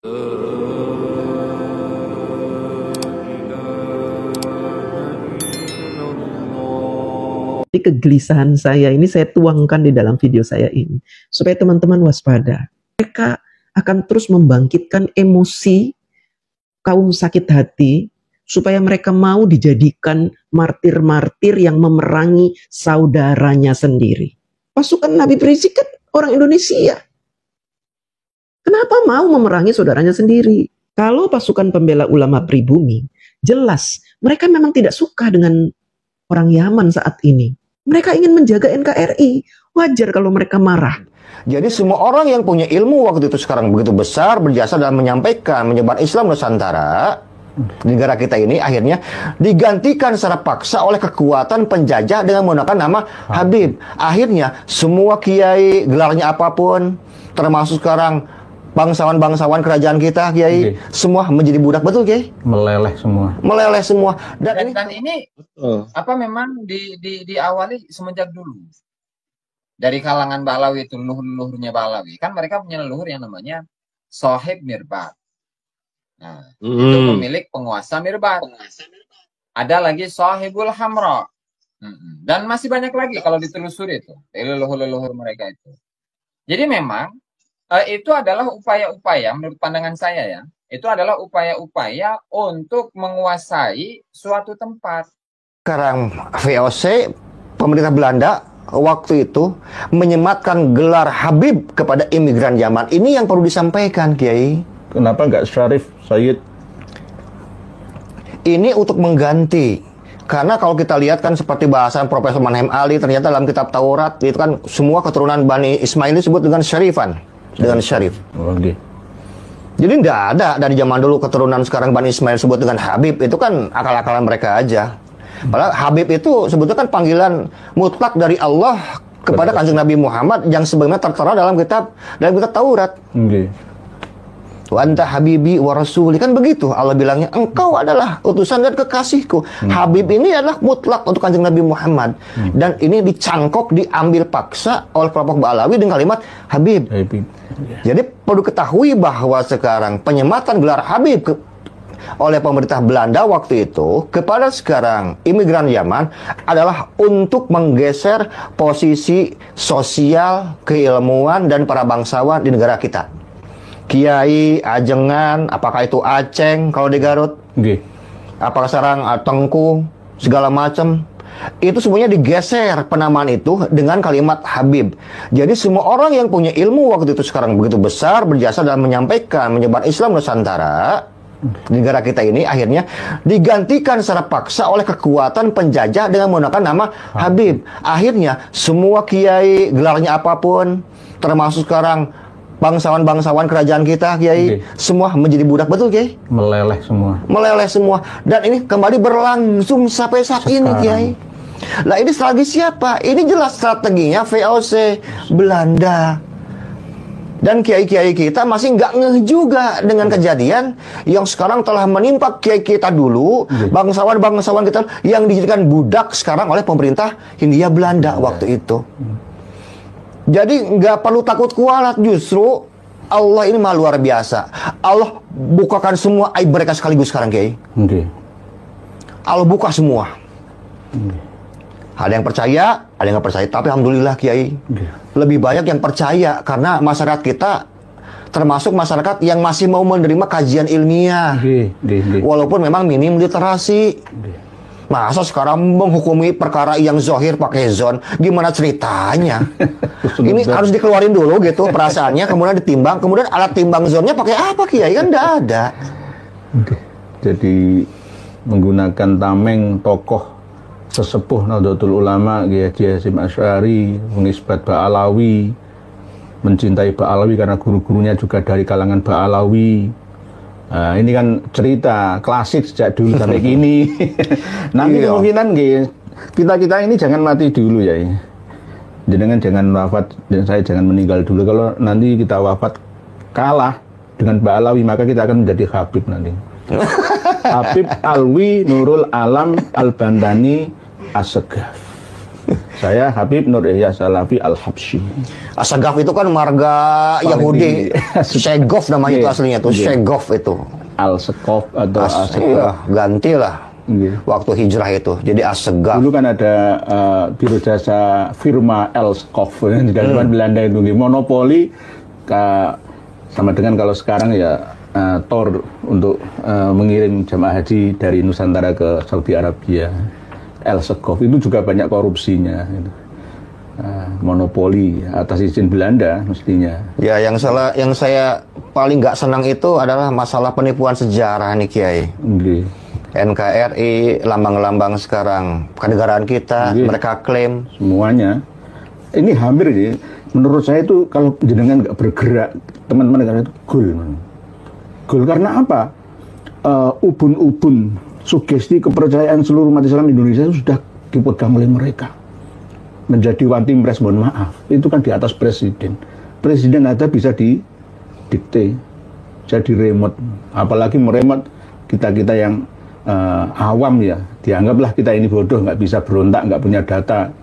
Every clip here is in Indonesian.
Jadi kegelisahan saya ini saya tuangkan di dalam video saya ini supaya teman-teman waspada. Mereka akan terus membangkitkan emosi kaum sakit hati supaya mereka mau dijadikan martir-martir yang memerangi saudaranya sendiri. Pasukan Nabi Rizik kan orang Indonesia. Kenapa mau memerangi saudaranya sendiri? Kalau pasukan pembela ulama pribumi, jelas mereka memang tidak suka dengan orang Yaman saat ini. Mereka ingin menjaga NKRI. Wajar kalau mereka marah. Jadi semua orang yang punya ilmu waktu itu sekarang begitu besar, berjasa dalam menyampaikan, menyebar Islam Nusantara, di negara kita ini akhirnya digantikan secara paksa oleh kekuatan penjajah dengan menggunakan nama Habib. Akhirnya semua kiai, gelarnya apapun, termasuk sekarang bangsawan-bangsawan kerajaan kita, kiai, semua menjadi budak, betul, kiai? Meleleh semua. Meleleh semua. Dan ini apa memang diawali semenjak dulu dari kalangan Balawi itu, leluhur-leluhurnya Balawi. Kan mereka punya leluhur yang namanya Sohib Mirbat. Nah, itu pemilik penguasa Mirbat. Ada lagi Sohibul Hamra. Dan masih banyak lagi kalau ditelusuri itu, leluhur-leluhur mereka itu. Jadi memang itu adalah upaya-upaya, menurut pandangan saya ya, itu adalah upaya-upaya untuk menguasai suatu tempat. Sekarang VOC, pemerintah Belanda, waktu itu menyematkan gelar Habib kepada imigran Yaman. Ini yang perlu disampaikan, Kiai. Kenapa nggak Syarif Sayyid? Ini untuk mengganti. Karena kalau kita lihat kan seperti bahasan Profesor Manhem Ali, ternyata dalam kitab Taurat, itu kan semua keturunan Bani Ismail disebut dengan Syarifan. Dengan Syarif. Okay. Jadi tidak ada dari zaman dulu keturunan sekarang Bani Ismail sebut dengan Habib. Itu kan akal-akalan mereka aja. Padahal Habib itu sebetulnya kan panggilan mutlak dari Allah kepada Kanjeng Nabi Muhammad yang sebagaimana tertera dalam kitab Taurat. Wa anta habibi wa rasuli, kan begitu Allah bilangnya, engkau adalah utusan dan kekasihku. Habib ini adalah mutlak untuk Kanjeng Nabi Muhammad. Dan ini dicangkok, diambil paksa oleh kelompok Balawi dengan kalimat Habib. Jadi perlu ketahui bahwa sekarang penyematan gelar Habib oleh pemerintah Belanda waktu itu kepada sekarang imigran Yaman adalah untuk menggeser posisi sosial, keilmuan, dan para bangsawan di negara kita. Kiai, ajengan, apakah itu Aceng kalau di Garut, apakah sekarang Tengku, segala macam, itu semuanya digeser penamaan itu dengan kalimat Habib. Jadi semua orang yang punya ilmu waktu itu sekarang begitu besar, berjasa dalam menyampaikan, menyebar Islam Nusantara, di negara kita ini akhirnya digantikan secara paksa oleh kekuatan penjajah dengan menggunakan nama Habib. Akhirnya semua kiai, gelarnya apapun, termasuk sekarang bangsawan-bangsawan kerajaan kita, kiai, semua menjadi budak, betul, kiai? Meleleh semua. Meleleh semua. Dan ini kembali berlangsung sampai saat ini, kiai. Lah ini strategi siapa? Ini jelas strateginya VOC Belanda. Dan kiai-kiai kita masih nggak ngeh juga dengan kejadian yang sekarang telah menimpa kiai kita dulu, bangsawan-bangsawan kita yang dijadikan budak sekarang oleh pemerintah Hindia Belanda waktu itu. Jadi nggak perlu takut kualat, justru Allah ini maha luar biasa. Allah bukakan semua aib mereka sekaligus sekarang, Kiai. Allah buka semua. Ada yang percaya, ada yang nggak percaya. Tapi alhamdulillah, Kiai, lebih banyak yang percaya karena masyarakat kita termasuk masyarakat yang masih mau menerima kajian ilmiah, walaupun memang minim literasi. Masa sekarang menghukumi perkara yang zohir pakai zon, gimana ceritanya? Ini harus dikeluarin dulu gitu perasaannya, kemudian ditimbang, kemudian alat timbang zonnya pakai apa, Kiai? Kan enggak ada. Jadi menggunakan tameng tokoh sesepuh Nahdlatul Ulama, Kiai Haji Hasyim Asy'ari, mengisbat Ba'alawi, mencintai Ba'alawi karena guru-gurunya juga dari kalangan Ba'alawi. Nah, ini kan cerita klasik sejak dulu sampai kini. Nanti kemungkinan kita ini jangan mati dulu ya. Jangan wafat, dan saya jangan meninggal dulu. Kalau nanti kita wafat kalah dengan Ba'alawi, maka kita akan menjadi Habib nanti. Habib Alwi Nurul Alam Al-Bandani As-Segaf. Saya Habib Nur Yahya Salafi Al-Habsyi. Asagaf itu kan marga Yahudi. Shegov namanya itu aslinya tuh. Shegov itu. Al-Sekof atau Iya, gantilah. Waktu hijrah itu jadi Asegaf. Dulu kan ada biro jasa firma Elskov di zaman Belanda itu monopoli sama dengan kalau sekarang ya Tor untuk mengirim jamaah haji dari Nusantara ke Saudi Arabia. Elskov itu juga banyak korupsinya gitu. Monopoli atas izin Belanda mestinya. Ya, yang saya paling nggak senang itu adalah masalah penipuan sejarah nih Kiai. NKRI, lambang-lambang sekarang kenegaraan kita, mereka klaim semuanya. Ini hampir ya. Menurut saya itu kalau jenengan nggak bergerak, teman-teman negara itu gol karena apa? Ubun-ubun sugesti kepercayaan seluruh umat Islam Indonesia itu sudah dipegang oleh mereka. Menjadi one team press, mohon maaf, itu kan di atas presiden. Presiden ada bisa didikte, jadi remote. Apalagi meremot kita-kita yang awam ya, dianggaplah kita ini bodoh, nggak bisa berontak, nggak punya data.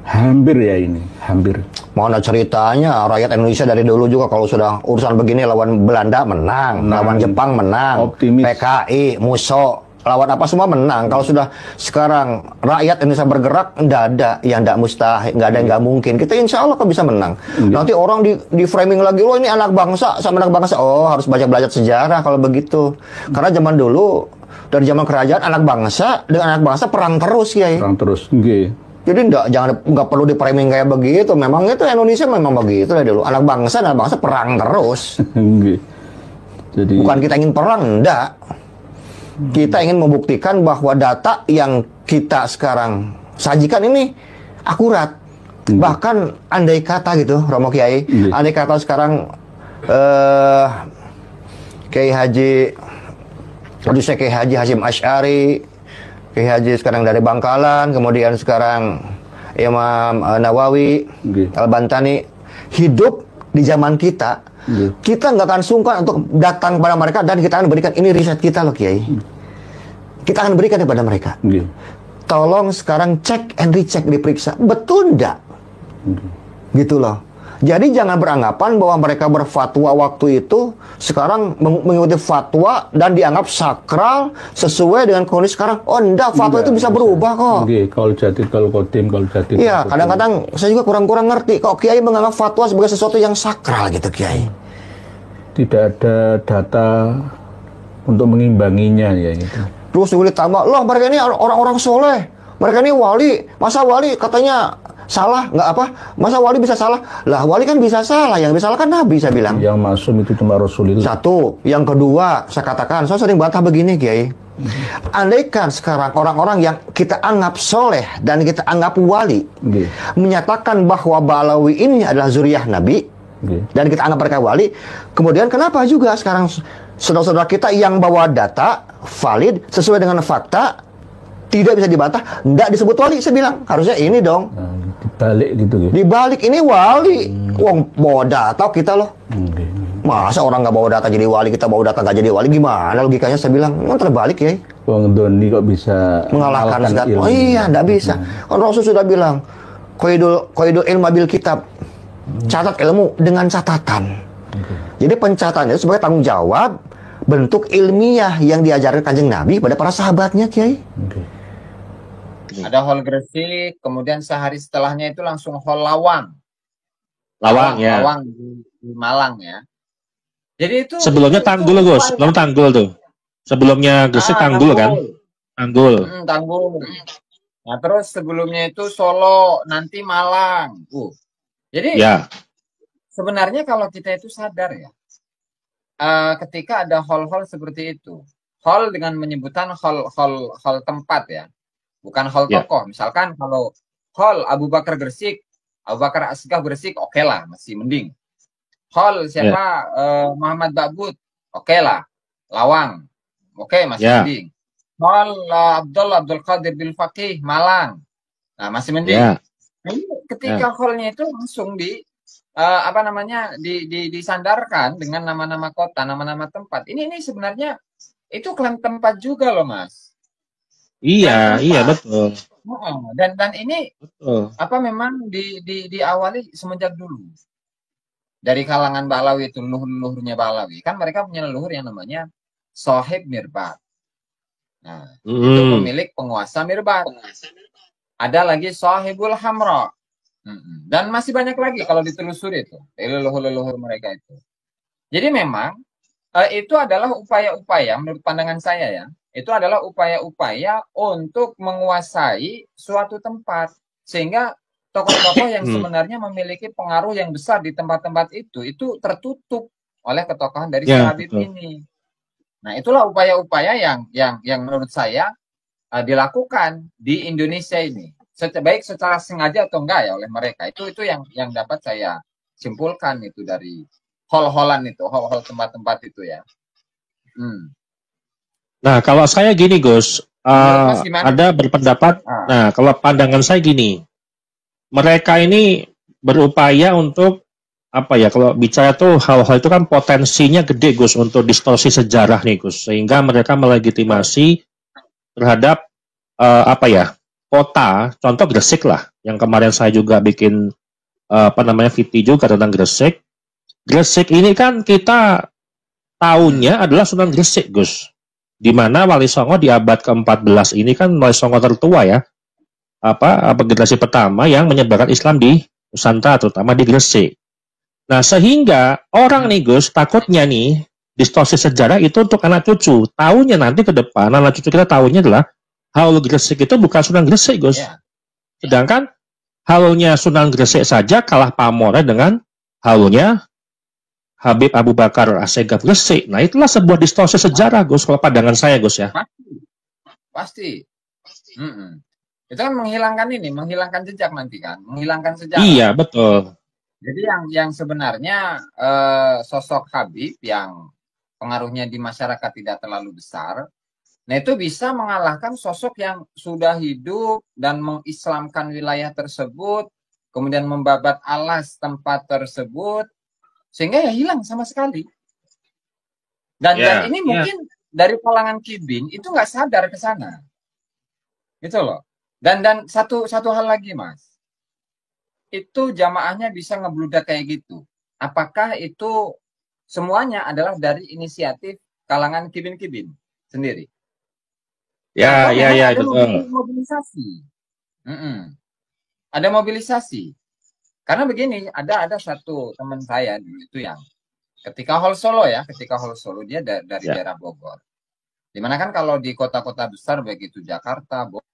Hampir ya ini, hampir. Mana ceritanya rakyat Indonesia dari dulu juga kalau sudah urusan begini lawan Belanda menang, lawan Jepang menang, optimis. PKI, MUSO, lawan apa semua menang. Kalau sudah sekarang rakyat Indonesia bergerak, nggak ada yang nggak mustahil, nggak ada yang nggak mungkin. Kita insya Allah kok bisa menang. Nanti orang di framing lagi, oh ini anak bangsa sama anak bangsa. Oh harus belajar sejarah kalau begitu. Karena zaman dulu dari zaman kerajaan anak bangsa dengan anak bangsa perang terus ya. Perang terus, Jadi nggak perlu di framing kayak begitu. Memang itu Indonesia memang begitu dari dulu. Anak bangsa perang terus. Jadi bukan kita ingin perang, enggak. Kita ingin membuktikan bahwa data yang kita sekarang sajikan ini akurat. Bahkan andai kata gitu, Romo Kiai, andai kata sekarang Kiai Haji Hasyim Asy'ari, Kiai Haji sekarang dari Bangkalan, kemudian sekarang Imam Nawawi, Al-Bantani hidup di zaman kita. Kita nggak akan sungkan untuk datang kepada mereka dan kita akan berikan ini riset kita loh Kiai. Kita akan berikan kepada mereka. Tolong sekarang cek and recheck, diperiksa betul nggak? Gitu loh. Jadi jangan beranggapan bahwa mereka berfatwa waktu itu sekarang mengikuti fatwa dan dianggap sakral sesuai dengan kondisi sekarang. Oh enggak, fatwa itu bisa berubah kok. Kalau jadid, kalau kodim, kalau jadid. Iya, kadang-kadang saya juga kurang ngerti kok Kiai menganggap fatwa sebagai sesuatu yang sakral gitu Kiai. Tidak ada data untuk mengimbanginya ya itu. Terus juga ditambah, loh mereka ini orang-orang soleh, mereka ini wali, masa wali katanya salah, nggak apa? Masa wali bisa salah? Lah wali kan bisa salah, yang bisa salah kan Nabi saya bilang. Yang masuk itu cuma Rasulullah. Satu, yang kedua saya katakan, saya sering bantah begini Kiai. Andaikan sekarang orang-orang yang kita anggap soleh dan kita anggap wali menyatakan bahwa Balawi ini adalah zuriyah Nabi dan kita anggap mereka wali, kemudian kenapa juga sekarang saudara-saudara kita yang bawa data valid sesuai dengan fakta tidak bisa dibantah, nggak disebut wali? Saya bilang harusnya ini dong. Dibalik gitu ya. Dibalik ini wali. Wong bawa data kita loh. Masa orang nggak bawa data jadi wali, kita bawa data nggak jadi wali, gimana logikanya? Saya bilang kan terbalik ya. Wong Doni kok bisa mengalahkan ilmu. Oh iya, nggak bisa. Kan Rasul sudah bilang qaidul ilma bil kitab. Catat ilmu dengan catatan. Jadi pencatatannya sebagai tanggung jawab bentuk ilmiah yang diajarkan Kanjeng Nabi pada para sahabatnya, Kiai. Ada hall Gresik, kemudian sehari setelahnya itu langsung hall Lawang. Ya. Lawang di Malang ya. Jadi itu sebelumnya Tanggul, Gus. Belum Tanggul tuh. Sebelumnya Gresik Tanggul kan? Tanggul. Tanggul. Nah, terus sebelumnya itu Solo, nanti Malang. Jadi sebenarnya kalau kita itu sadar ya, ketika ada hall-hall seperti itu, hall dengan menyebutan hall tempat ya, bukan hall tokoh. Misalkan kalau hall Abu Bakar Gresik, Abu Bakar Asgaf Gresik, oke lah, masih mending. Hall siapa Muhammad Ba'bud, oke lah. Lawang, oke, masih mending. Hall Abdul Qadir Bil Faqih Malang, nah masih mending. Ini ketika hallnya itu langsung disandarkan dengan nama-nama kota, nama-nama tempat. Ini sebenarnya itu klaim tempat juga loh, Mas. Iya, betul. Dan ini apa memang diawali semenjak dulu dari kalangan Balawi itu, leluhur-leluhurnya Balawi kan mereka punya leluhur yang namanya Sohib Mirbat. Nah, itu pemilik penguasa Mirbat. Ada lagi Sohibul Hamra. Dan masih banyak lagi kalau ditelusuri itu leluhur-leluhur mereka itu. Jadi memang itu adalah upaya-upaya menurut pandangan saya ya. Itu adalah upaya-upaya untuk menguasai suatu tempat sehingga tokoh-tokoh yang sebenarnya memiliki pengaruh yang besar di tempat-tempat itu tertutup oleh ketokohan dari si Habib ini. Nah, itulah upaya-upaya yang menurut saya dilakukan di Indonesia ini. Baik secara sengaja atau enggak ya oleh mereka. Itu yang dapat saya simpulkan itu dari hol-holan itu, hol-hol tempat-tempat itu ya. Nah, kalau saya gini, Gus, ada berpendapat. Nah, kalau pandangan saya gini, mereka ini berupaya untuk apa ya? Kalau bicara tuh hal-hal itu kan potensinya gede, Gus, untuk distorsi sejarah nih, Gus, sehingga mereka melegitimasi terhadap apa ya? Kota, contoh Gresik lah, yang kemarin saya juga bikin video juga tentang Gresik. Gresik ini kan kita tahunnya adalah Sunan Gresik, Gus. Di mana Wali Songo di abad ke-14 ini kan Wali Songo tertua ya. Apa generasi pertama yang menyebarkan Islam di Nusantara, terutama di Gresik. Nah, sehingga orang nih, Gus, takutnya nih distorsi sejarah itu untuk anak cucu. Tahunnya nanti ke depan anak cucu kita tahunnya adalah Haul Gresik itu bukan Sunan Gresik, Gus. Sedangkan haulnya Sunan Gresik saja kalah pamornya dengan haulnya Habib Abu Bakar Assegaf Gresik. Nah, itulah sebuah distorsi sejarah, Gus, kalau pandangan saya, Gus ya. Pasti. Itu kan menghilangkan jejak nanti kan, menghilangkan sejarah. Iya, betul. Jadi yang sebenarnya sosok Habib yang pengaruhnya di masyarakat tidak terlalu besar, nah itu bisa mengalahkan sosok yang sudah hidup dan mengislamkan wilayah tersebut, kemudian membabat alas tempat tersebut, sehingga ya hilang sama sekali. Dan ini mungkin dari kalangan Kibin itu nggak sadar ke sana, gitu loh. Dan satu hal lagi, Mas, itu jamaahnya bisa ngebludak kayak gitu. Apakah itu semuanya adalah dari inisiatif kalangan Kibin-Kibin sendiri? Ya, ada betul. mobilisasi. Ada mobilisasi. Karena begini, ada satu teman saya dulu itu yang ketika Hol Solo dia dari daerah Bogor. Dimana kan kalau di kota-kota besar baik itu Jakarta, Bogor,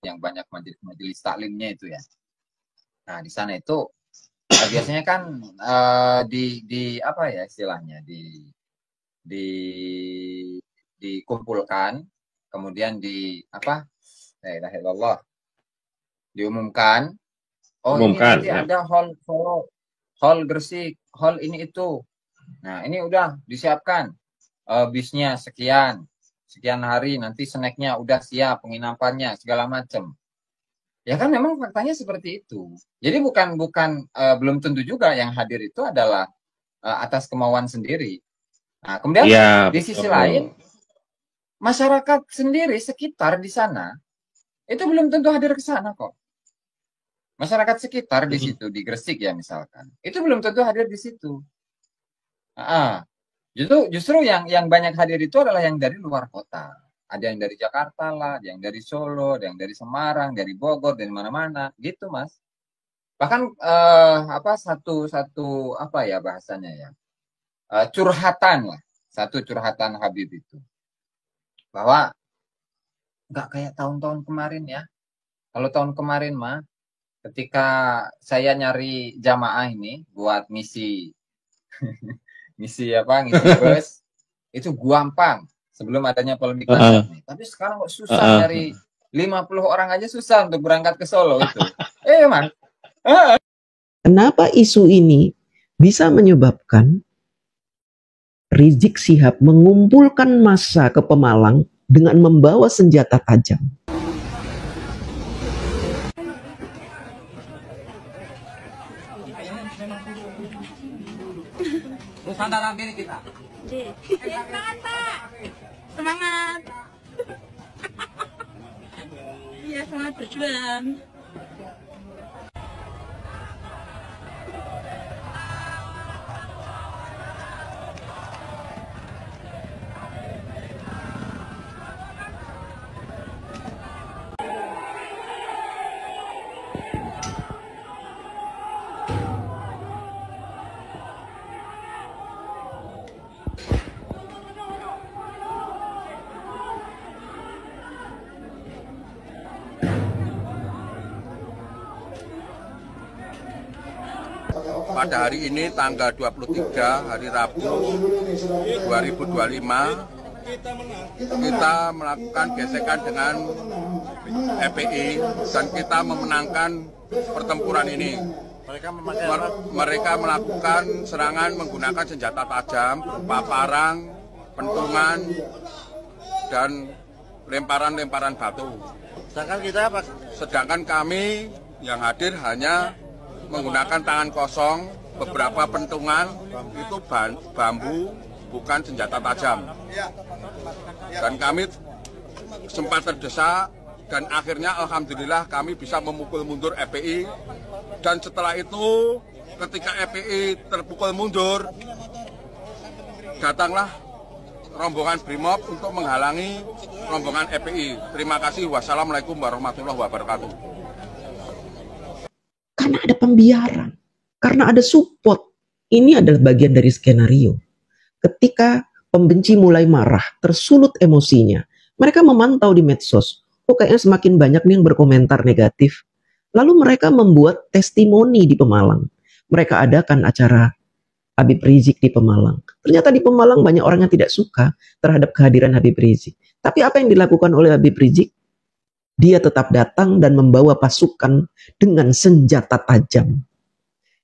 yang banyak majelis taklimnya itu ya. Nah, di sana itu biasanya kan di apa ya istilahnya dikumpulkan, kemudian diumumkan. Ini nanti ada hall Solo, hall Gresik, hall ini itu. Nah, ini udah disiapkan bisnya sekian hari, nanti snacknya udah siap, penginapannya segala macam. Ya kan memang faktanya seperti itu. Jadi bukan belum tentu juga yang hadir itu adalah atas kemauan sendiri. Nah, kemudian di sisi lain masyarakat sendiri sekitar di sana itu belum tentu hadir ke sana kok. Masyarakat sekitar di situ, di Gresik ya misalkan, itu belum tentu hadir di situ. Justru yang banyak hadir itu adalah yang dari luar kota. Ada yang dari Jakarta lah, ada yang dari Solo, ada yang dari Semarang, dari Bogor, dari mana-mana, gitu Mas. Bahkan satu apa ya bahasanya ya, curhatan lah, satu curhatan Habib itu, bahwa nggak kayak tahun-tahun kemarin ya. Kalau tahun kemarin mah, ketika saya nyari jamaah ini buat ngisi bus, itu gampang sebelum adanya polemik ini. Tapi sekarang kok susah nyari 50 orang aja susah untuk berangkat ke Solo itu. Mas. Kenapa isu ini bisa menyebabkan Rizik Syihab mengumpulkan massa ke Pemalang dengan membawa senjata tajam? Nusantara diri kita. Semangat, Pak. Semangat. Iya, sangat berjuang. Pada hari ini tanggal 23 hari Rabu 2025 kita melakukan gesekan dengan FPI dan kita memenangkan pertempuran ini. Mereka melakukan serangan menggunakan senjata tajam berupa parang, pentungan, dan lemparan-lemparan batu. Sedangkan kami yang hadir hanya menggunakan tangan kosong, beberapa pentungan itu bambu, bukan senjata tajam. Dan kami sempat terdesak dan akhirnya alhamdulillah kami bisa memukul mundur FPI. Dan setelah itu ketika FPI terpukul mundur, datanglah rombongan Brimob untuk menghalangi rombongan FPI. Terima kasih. Wassalamualaikum warahmatullahi wabarakatuh. Karena ada pembiaran, karena ada support. Ini adalah bagian dari skenario. Ketika pembenci mulai marah, tersulut emosinya, mereka memantau di medsos. Oh, kayaknya semakin banyak nih yang berkomentar negatif. Lalu mereka membuat testimoni di Pemalang. Mereka adakan acara Habib Rizik di Pemalang. Ternyata di Pemalang banyak orang yang tidak suka terhadap kehadiran Habib Rizik. Tapi apa yang dilakukan oleh Habib Rizik? Dia tetap datang dan membawa pasukan dengan senjata tajam.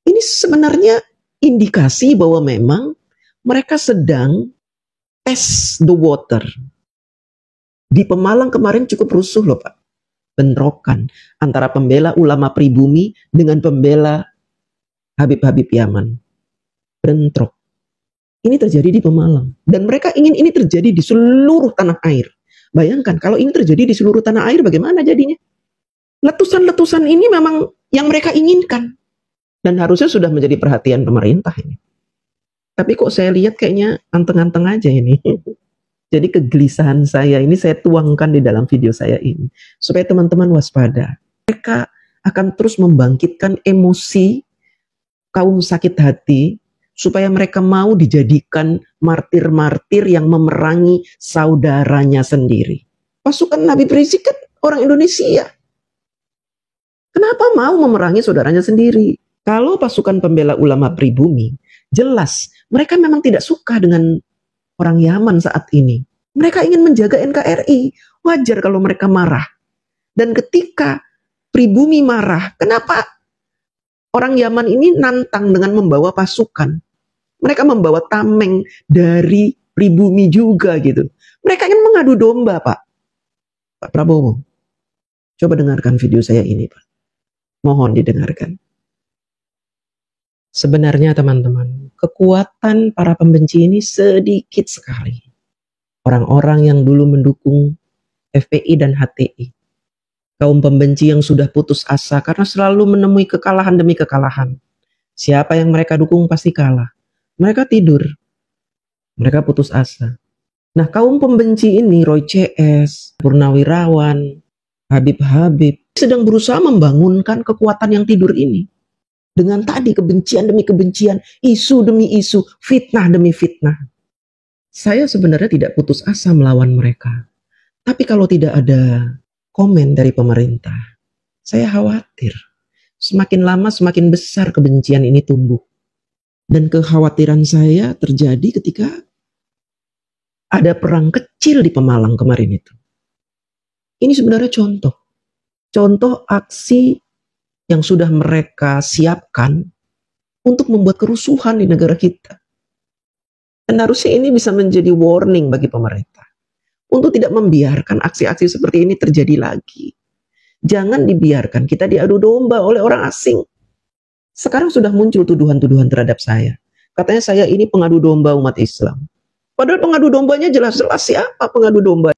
Ini sebenarnya indikasi bahwa memang mereka sedang test the water. Di Pemalang kemarin cukup rusuh loh Pak. Bentrokan antara pembela ulama pribumi dengan pembela Habib-Habib Yaman. Bentrok. Ini terjadi di Pemalang. Dan mereka ingin ini terjadi di seluruh tanah air. Bayangkan kalau ini terjadi di seluruh tanah air bagaimana jadinya? Letusan-letusan ini memang yang mereka inginkan. Dan harusnya sudah menjadi perhatian pemerintah ini. Tapi kok saya lihat kayaknya anteng-anteng aja ini. Jadi kegelisahan saya ini saya tuangkan di dalam video saya ini. Supaya teman-teman waspada. Mereka akan terus membangkitkan emosi kaum sakit hati. Supaya mereka mau dijadikan martir-martir yang memerangi saudaranya sendiri. Pasukan Habib Rizik kan orang Indonesia. Kenapa mau memerangi saudaranya sendiri? Kalau pasukan pembela ulama pribumi, jelas mereka memang tidak suka dengan orang Yaman saat ini. Mereka ingin menjaga NKRI. Wajar kalau mereka marah. Dan ketika pribumi marah, kenapa orang Yaman ini nantang dengan membawa pasukan? Mereka membawa tameng dari pribumi juga gitu. Mereka ingin mengadu domba, Pak. Pak Prabowo, coba dengarkan video saya ini, Pak. Mohon didengarkan. Sebenarnya teman-teman, kekuatan para pembenci ini sedikit sekali. Orang-orang yang dulu mendukung FPI dan HTI. Kaum pembenci yang sudah putus asa karena selalu menemui kekalahan demi kekalahan. Siapa yang mereka dukung pasti kalah. Mereka tidur. Mereka putus asa. Nah, kaum pembenci ini, Roy CS, Purnawirawan, Habib-Habib, sedang berusaha membangunkan kekuatan yang tidur ini. Dengan tadi kebencian demi kebencian, isu demi isu, fitnah demi fitnah. Saya sebenarnya tidak putus asa melawan mereka. Tapi kalau tidak ada komen dari pemerintah, saya khawatir. Semakin lama semakin besar kebencian ini tumbuh. Dan kekhawatiran saya terjadi ketika ada perang kecil di Pemalang kemarin itu. Ini sebenarnya contoh. Contoh aksi yang sudah mereka siapkan untuk membuat kerusuhan di negara kita. Dan harusnya ini bisa menjadi warning bagi pemerintah. Untuk tidak membiarkan aksi-aksi seperti ini terjadi lagi. Jangan dibiarkan kita diadu domba oleh orang asing. Sekarang sudah muncul tuduhan-tuduhan terhadap saya. Katanya saya ini pengadu domba umat Islam. Padahal pengadu dombanya jelas-jelas siapa pengadu domba.